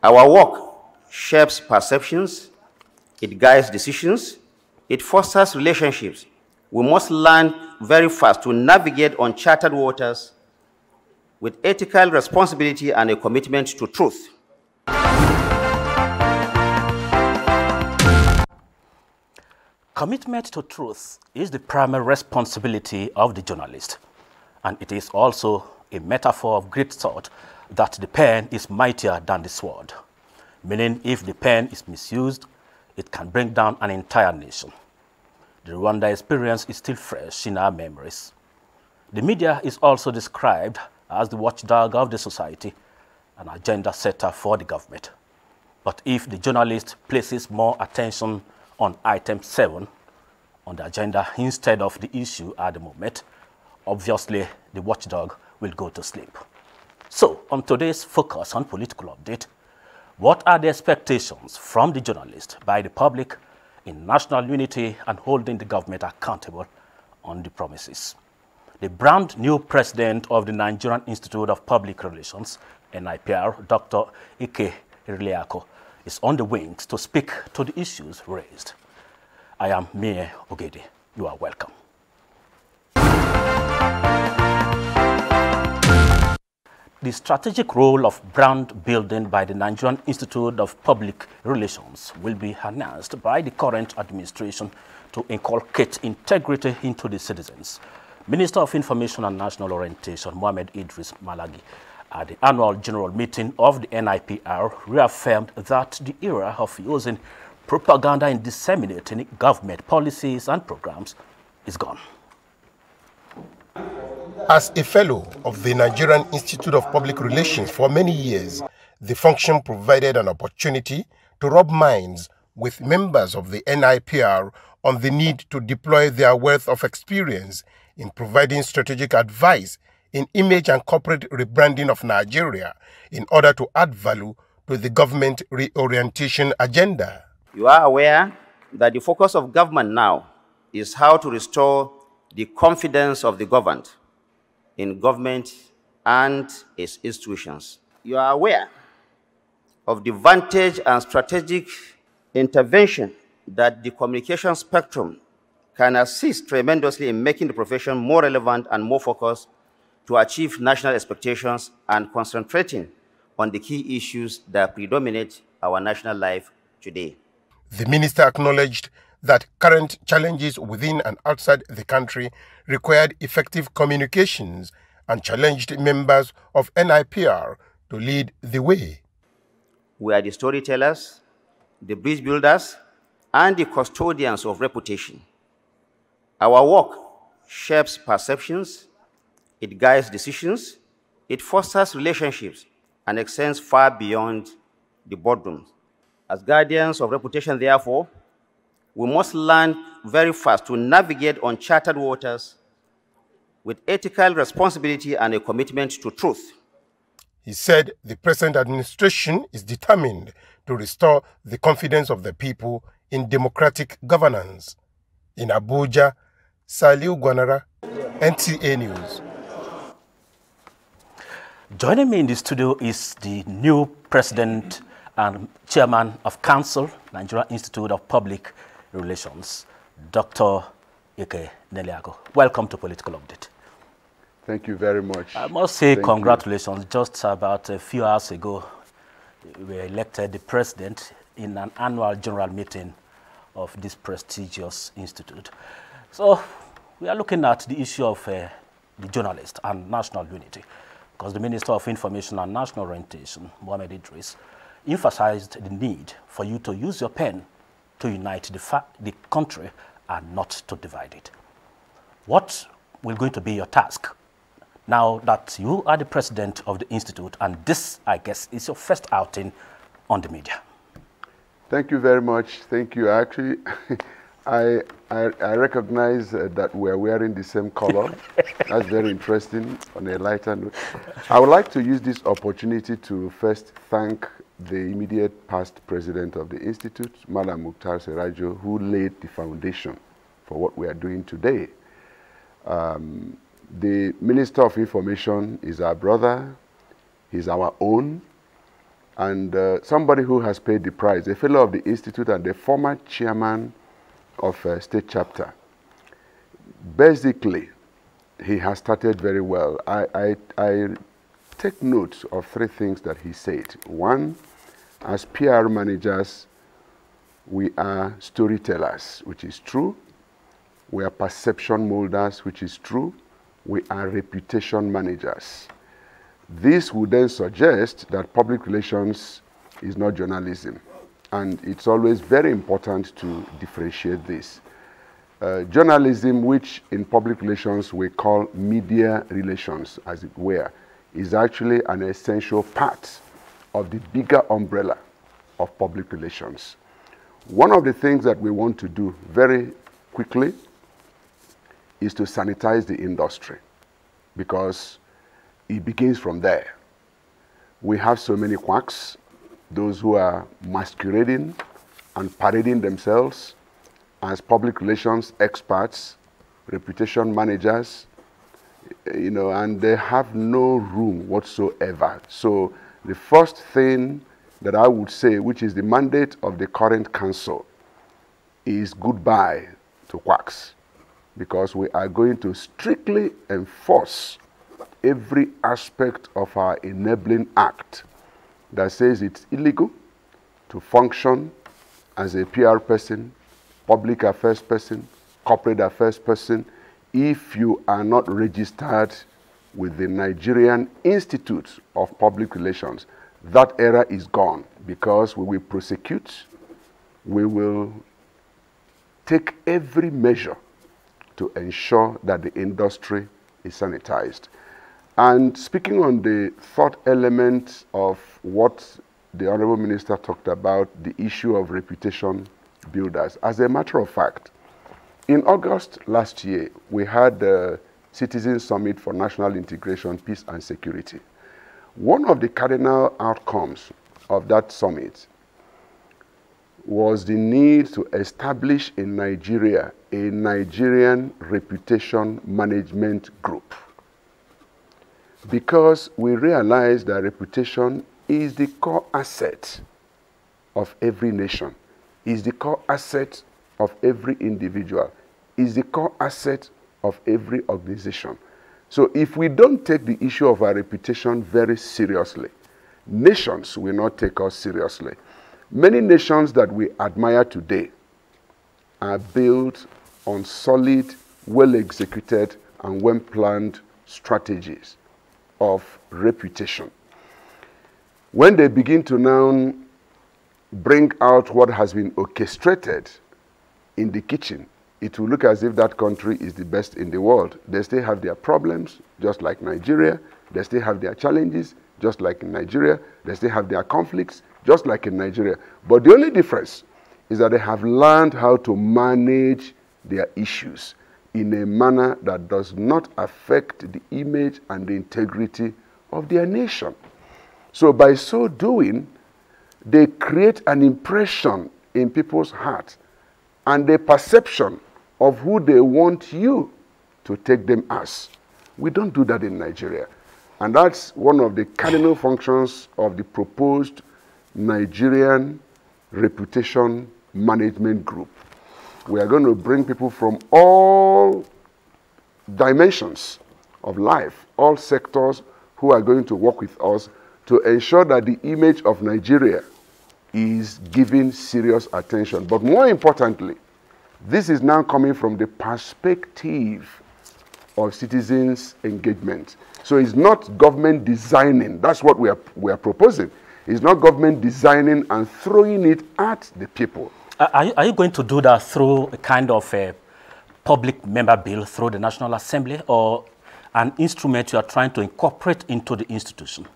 Our work shapes perceptions, it guides decisions, it fosters relationships. We must learn very fast to navigate uncharted waters with ethical responsibility and a commitment to truth. Commitment to truth is the primary responsibility of the journalist, and it is also a metaphor of great thought that the pen is mightier than the sword, meaning if the pen is misused, it can bring down an entire nation. The Rwanda experience is still fresh in our memories. The media is also described as the watchdog of the society, an agenda setter for the government. But if the journalist places more attention on item 7 on the agenda instead of the issue at the moment, obviously the watchdog will go to sleep. So, on today's focus on political update, what are the expectations from the journalist by the public in national unity and holding the government accountable on the promises? The brand new president of the Nigerian Institute of Public Relations, NIPR, Dr. Ike On, is on the wings to speak to the issues raised. I am Nipr President. You are welcome. The strategic role of brand building by the Nigerian Institute of Public Relations will be harnessed by the current administration to inculcate integrity into the citizens. Minister of Information and National Orientation, Mohammed Idris Malagi, at the annual general meeting of the NIPR, reaffirmed that the era of using propaganda in disseminating government policies and programs is gone. As a fellow of the Nigerian Institute of Public Relations for many years, the function provided an opportunity to rub minds with members of the NIPR on the need to deploy their wealth of experience in providing strategic advice in image and corporate rebranding of Nigeria in order to add value to the government reorientation agenda. You are aware that the focus of government now is how to restore the confidence of the governed in government and its institutions. You are aware of the vantage and strategic intervention that the communication spectrum can assist tremendously in making the profession more relevant and more focused to achieve national expectations and concentrating on the key issues that predominate our national life today. The minister acknowledged that current challenges within and outside the country required effective communications and challenged members of NIPR to lead the way. We are the storytellers, the bridge builders, and the custodians of reputation. Our work shapes perceptions, it guides decisions, it fosters relationships, and extends far beyond the boardroom. As guardians of reputation, therefore, we must learn very fast to navigate uncharted waters with ethical responsibility and a commitment to truth. He said the present administration is determined to restore the confidence of the people in democratic governance. In Abuja, Saliu Gwanara, NTA News. Joining me in the studio is the new president and chairman of Council, Nigerian Institute of Public Relations, Dr. Ike On Nta. Welcome to Political Update. Thank you very much. I must say congratulations. Just about a few hours ago, we were elected the president in an annual general meeting of this prestigious institute. So we are looking at the issue of the journalist and national unity, because the Minister of Information and National Orientation, Mohammed Idris, emphasized the need for you to use your pen to unite the country and not to divide it. What will going to be your task now that you are the president of the institute, and this, I guess, is your first outing on the media? Thank you very much. Thank you. Actually, I recognize that we're wearing the same color. That's very interesting on a lighter note. I would like to use this opportunity to first thank the immediate past president of the institute, Madam Mukhtar Serajo, who laid the foundation for what we are doing today. The Minister of Information is our brother, he's our own, and somebody who has paid the price, a fellow of the Institute and the former chairman of state chapter. Basically, he has started very well. I take note of 3 things that he said. One, as PR managers, we are storytellers, which is true. We are perception molders, which is true. We are reputation managers. This would then suggest that public relations is not journalism. And it's always very important to differentiate this. Journalism, which in public relations we call media relations, as it were, is actually an essential part of the bigger umbrella of public relations. One of the things that we want to do very quickly is to sanitize the industry, because it begins from there. We have so many quacks, those who are masquerading and parading themselves as public relations experts, reputation managers, you know, and they have no room whatsoever. So the first thing that I would say, which is the mandate of the current council, is goodbye to quacks, because we are going to strictly enforce every aspect of our enabling act that says it's illegal to function as a PR person, public affairs person, corporate affairs person, if you are not registered with the Nigerian Institute of Public Relations. That era is gone, because we will prosecute, we will take every measure to ensure that the industry is sanitized. And speaking on the third element of what the Honorable Minister talked about, the issue of reputation builders. As a matter of fact, in August last year, we had the Citizen Summit for National Integration, Peace and Security. One of the cardinal outcomes of that summit was the need to establish in Nigeria a Nigerian reputation management group, because we realized that reputation is the core asset of every nation, is the core asset of every individual, is the core asset of every organization. So if we don't take the issue of our reputation very seriously, nations will not take us seriously. Many nations that we admire today are built on solid, well-executed, and well-planned strategies of reputation. When they begin to now bring out what has been orchestrated in the kitchen, it will look as if that country is the best in the world. They still have their problems, just like Nigeria. They still have their challenges, just like in Nigeria. They still have their conflicts, just like in Nigeria. But the only difference is that they have learned how to manage their issues in a manner that does not affect the image and the integrity of their nation. So by so doing, they create an impression in people's hearts and the perception of who they want you to take them as. We don't do that in Nigeria. And that's one of the cardinal functions of the proposed Nigerian Reputation Management Group. We are going to bring people from all dimensions of life, all sectors, who are going to work with us to ensure that the image of Nigeria is given serious attention. But more importantly, this is now coming from the perspective of citizens' engagement. So it's not government designing. That's what we are proposing. It's not government designing and throwing it at the people. Are you going to do that through a kind of a public member bill through the National Assembly, or an instrument you are trying to incorporate into the institution?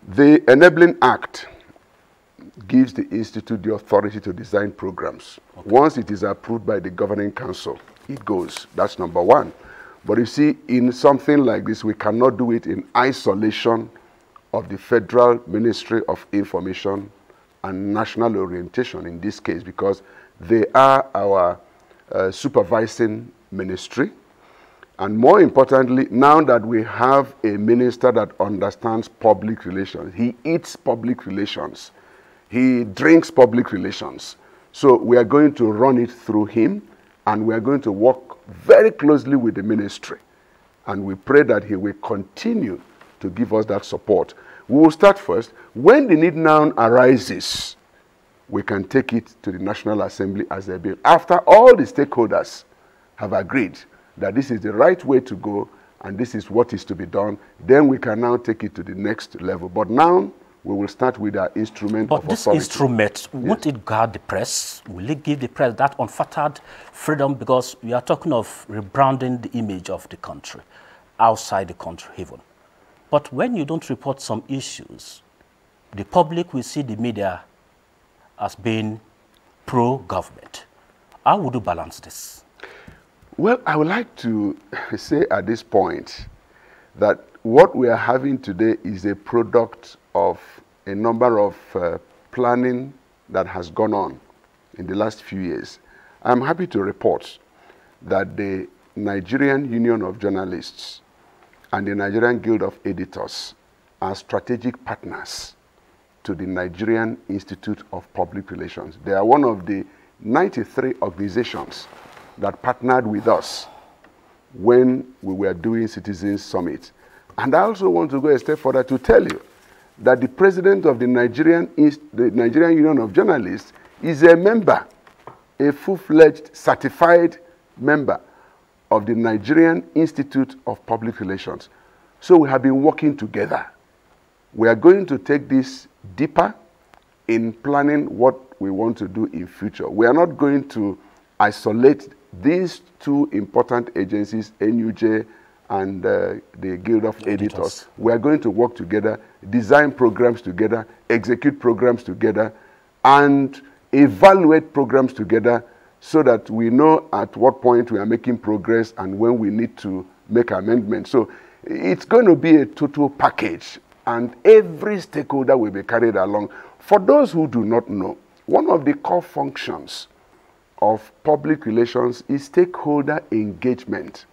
The Enabling Act gives the institute the authority to design programs. Okay. Once it is approved by the governing council, it goes. That's number one. But you see, in something like this, we cannot do it in isolation of the Federal Ministry of Information and National Orientation in this case, because they are our supervising ministry. And more importantly, now that we have a minister that understands public relations, he eats public relations, he drinks public relations. So we are going to run it through him, and we are going to work very closely with the ministry. And we pray that he will continue to give us that support. We will start first. When the need now arises, we can take it to the National Assembly as a bill. After all the stakeholders have agreed that this is the right way to go and this is what is to be done, then we can now take it to the next level. But now we will start with our instrument of authority. But this instrument, won't it guard the press? Will it give the press that unfettered freedom? Because we are talking of rebranding the image of the country, outside the country even. But when you don't report some issues, the public will see the media as being pro-government. How would you balance this? Well, I would like to say at this point that what we are having today is a product of a number of planning that has gone on in the last few years. I'm happy to report that the Nigerian Union of Journalists and the Nigerian Guild of Editors are strategic partners to the Nigerian Institute of Public Relations. They are one of the 93 organizations that partnered with us when we were doing Citizens Summit. And I also want to go a step further to tell you that the president of the Nigerian Union of Journalists is a member, a full-fledged certified member of the Nigerian Institute of Public Relations. So we have been working together. We are going to take this deeper in planning what we want to do in future. We are not going to isolate these two important agencies, NUJ and the Guild of Editors. We are going to work together, design programs together, execute programs together, and evaluate programs together so that we know at what point we are making progress and when we need to make amendments. So it's going to be a total package, and every stakeholder will be carried along. For those who do not know, one of the core functions of public relations is stakeholder engagement,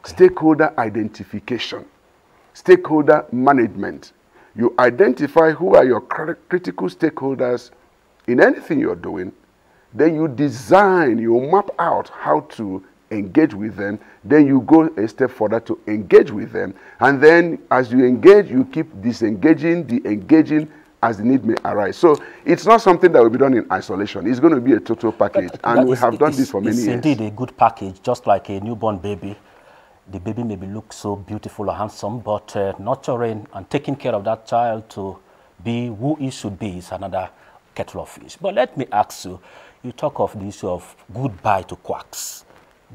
stakeholder identification, stakeholder management. You identify who are your critical stakeholders in anything you're doing, then you design, you map out how to engage with them, then you go a step further to engage with them, and then as you engage, you keep disengaging, de-engaging as the need may arise. So it's not something that will be done in isolation. It's going to be a total package, and we have done this for many years. It's indeed a good package, just like a newborn baby. The baby may look so beautiful or handsome, but nurturing and taking care of that child to be who he should be is another kettle of fish. But let me ask you, you talk of the issue of goodbye to quacks.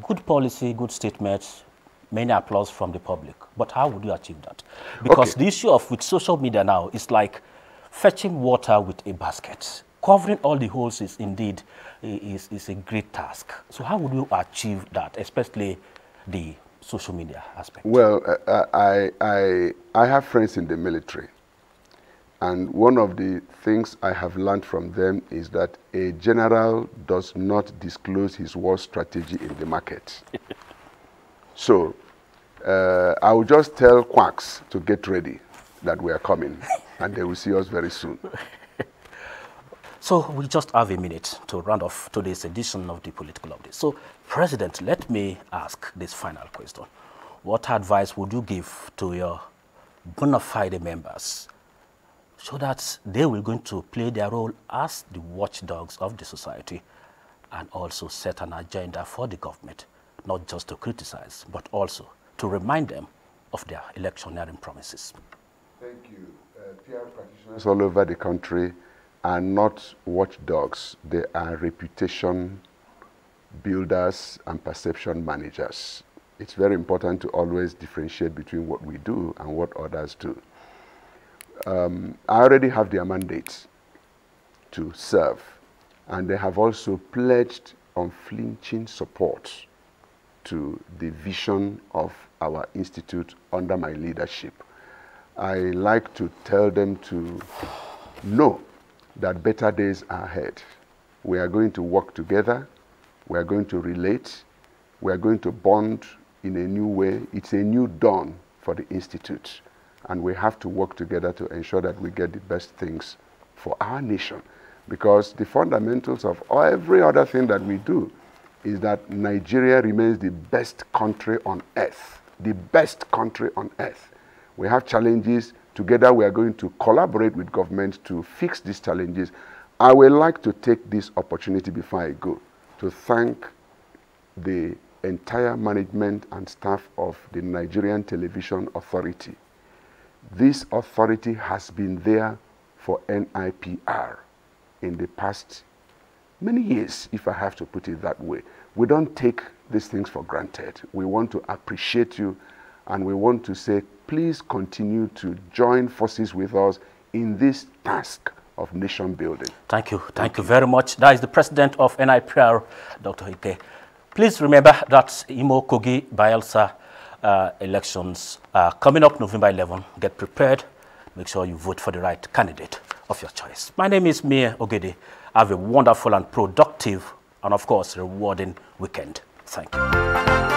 Good policy, good statements, many applause from the public. But how would you achieve that? Because the issue of with social media now is like fetching water with a basket. Covering all the holes is indeed is a great task. So how would you achieve that, especially the social media aspect? Well, I have friends in the military. And one of the things I have learned from them is that a general does not disclose his war strategy in the market. So I will just tell quacks to get ready that we are coming, and they will see us very soon. So we just have a minute to round off today's edition of the Political Update. So, President, let me ask this final question. What advice would you give to your bona fide members so that they will going to play their role as the watchdogs of the society and also set an agenda for the government, not just to criticize, but also to remind them of their electioneering promises? Thank you. PR practitioners all over the country are not watchdogs. They are reputation builders and perception managers. It's very important to always differentiate between what we do and what others do. I already have their mandate to serve, and they have also pledged unflinching support to the vision of our institute under my leadership. I like to tell them to know that better days are ahead. We are going to work together, we are going to relate, we are going to bond in a new way. It's a new dawn for the Institute. And we have to work together to ensure that we get the best things for our nation. Because the fundamentals of every other thing that we do is that Nigeria remains the best country on earth. The best country on earth. We have challenges. Together we are going to collaborate with government to fix these challenges. I would like to take this opportunity before I go to thank the entire management and staff of the Nigerian Television Authority. This authority has been there for NIPR in the past many years, if I have to put it that way. We don't take these things for granted. We want to appreciate you, and we want to say, please continue to join forces with us in this task of nation building. Thank you. Thank you very much. That is the President of NIPR, Dr. Ike. Please remember that Imo, Kogi, Bayelsa elections are coming up November 11. Get prepared. Make sure you vote for the right candidate of your choice. My name is Mie Ogede. Have a wonderful and productive and, of course, rewarding weekend. Thank you.